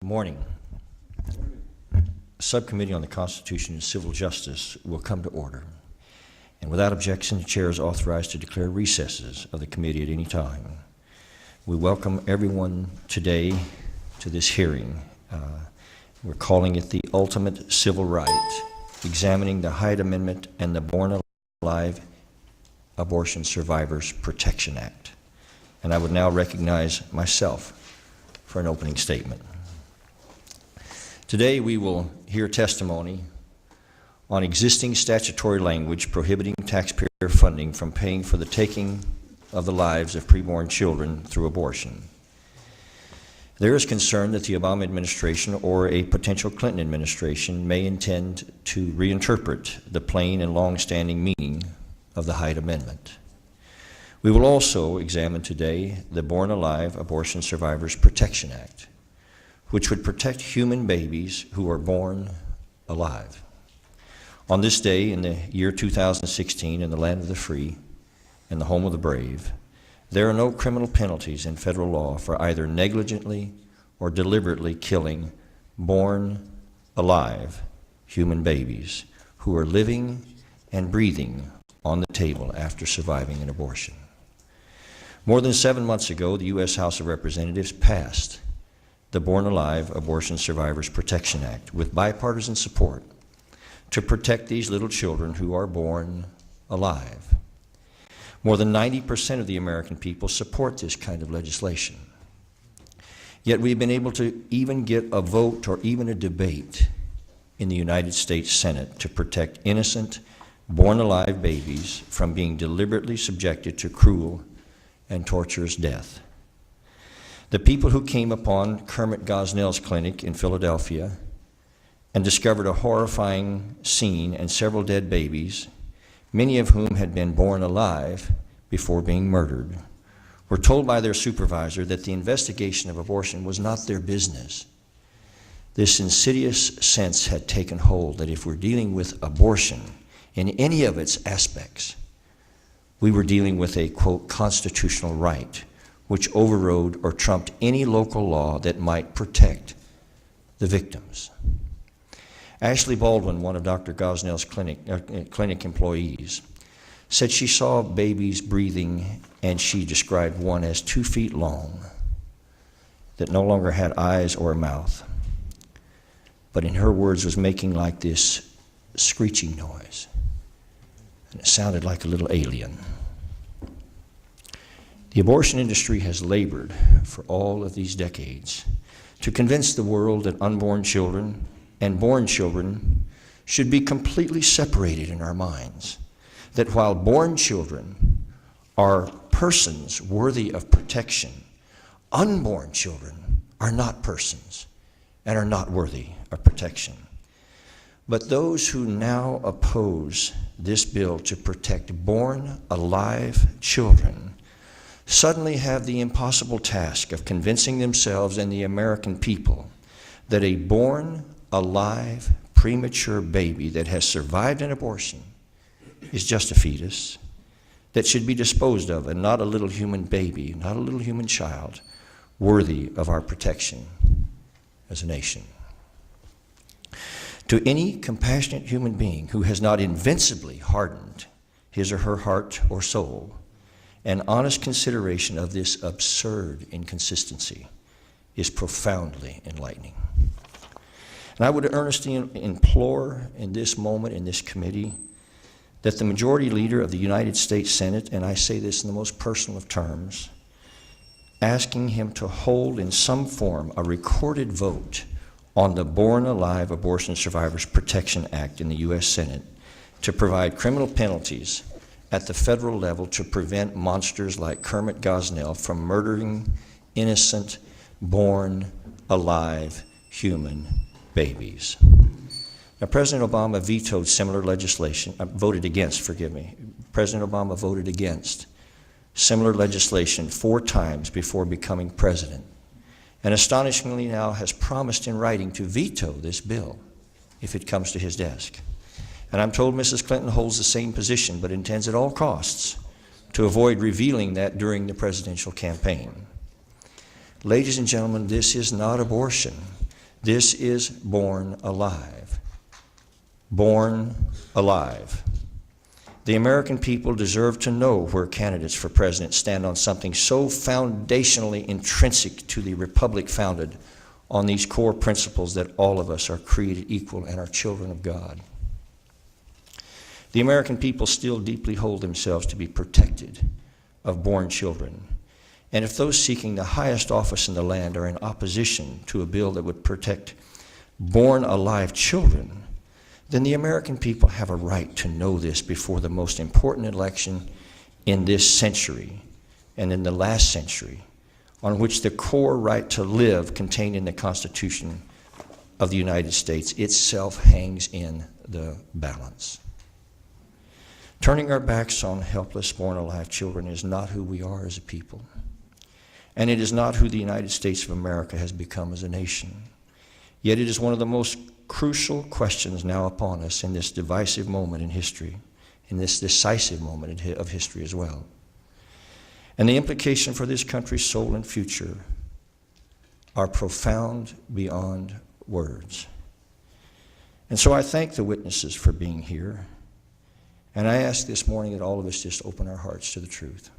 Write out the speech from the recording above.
Morning. Subcommittee on the Constitution and Civil Justice will come to order. And without objection, the chair is authorized to declare recesses of the committee at any time. We welcome everyone today to this hearing. We're calling it the Ultimate Civil Right, examining the Hyde Amendment and the Born Alive Abortion Survivors Protection Act. And I would now recognize myself for an opening statement. Today we will hear testimony on existing statutory language prohibiting taxpayer funding from paying for the taking of the lives of preborn children through abortion. There is concern that the Obama administration or a potential Clinton administration may intend to reinterpret the plain and long-standing meaning of the Hyde Amendment. We will also examine today the Born Alive Abortion Survivors Protection Act, which would protect human babies who are born alive. On this day in the year 2016, in the land of the free and the home of the brave, there are no criminal penalties in federal law for either negligently or deliberately killing born alive human babies who are living and breathing on the table after surviving an abortion. More than 7 months ago, the U.S. House of Representatives passed the Born Alive Abortion Survivors Protection Act with bipartisan support to protect these little children who are born alive. More than 90% of the American people support this kind of legislation. Yet we've been able to even get a vote or even a debate in the United States Senate to protect innocent, born alive babies from being deliberately subjected to cruel and torturous death. The people who came upon Kermit Gosnell's clinic in Philadelphia and discovered a horrifying scene and several dead babies, many of whom had been born alive before being murdered, were told by their supervisor that the investigation of abortion was not their business. This insidious sense had taken hold that if we're dealing with abortion in any of its aspects, we were dealing with a, quote, constitutional right, which overrode or trumped any local law that might protect the victims. Ashley Baldwin, one of Dr. Gosnell's clinic employees, said she saw babies breathing, and she described one as 2 feet long that no longer had eyes or a mouth, but in her words was making like this screeching noise, and it sounded like a little alien. The abortion industry has labored for all of these decades to convince the world that unborn children and born children should be completely separated in our minds, that while born children are persons worthy of protection, unborn children are not persons and are not worthy of protection. But those who now oppose this bill to protect born alive children suddenly have the impossible task of convincing themselves and the American people that a born alive premature baby that has survived an abortion is just a fetus that should be disposed of, and not a little human baby, not a little human child, worthy of our protection as a nation. To any compassionate human being who has not invincibly hardened his or her heart or soul, an honest consideration of this absurd inconsistency is profoundly enlightening. And I would earnestly implore in this moment, in this committee, that the majority leader of the United States Senate, and I say this in the most personal of terms, asking him to hold in some form a recorded vote on the Born Alive Abortion Survivors Protection Act in the U.S. Senate to provide criminal penalties at the federal level to prevent monsters like Kermit Gosnell from murdering innocent, born alive human babies. Now, President Obama vetoed similar legislation, President Obama voted against similar legislation 4 times before becoming president, and astonishingly now has promised in writing to veto this bill if it comes to his desk. And I'm told Mrs. Clinton holds the same position, but intends at all costs to avoid revealing that during the presidential campaign. Ladies and gentlemen, this is not abortion. This is born alive. Born alive. The American people deserve to know where candidates for president stand on something so foundationally intrinsic to the republic founded on these core principles that all of us are created equal and are children of God. The American people still deeply hold themselves to be protected of born children. And if those seeking the highest office in the land are in opposition to a bill that would protect born alive children, then the American people have a right to know this before the most important election in this century and in the last century, on which the core right to live contained in the Constitution of the United States itself hangs in the balance. Turning our backs on helpless, born-alive children is not who we are as a people, and it is not who the United States of America has become as a nation. Yet it is one of the most crucial questions now upon us in this divisive moment in history, in this decisive moment of history as well. And the implication for this country's soul and future are profound beyond words. And so I thank the witnesses for being here. And I ask this morning that all of us just open our hearts to the truth.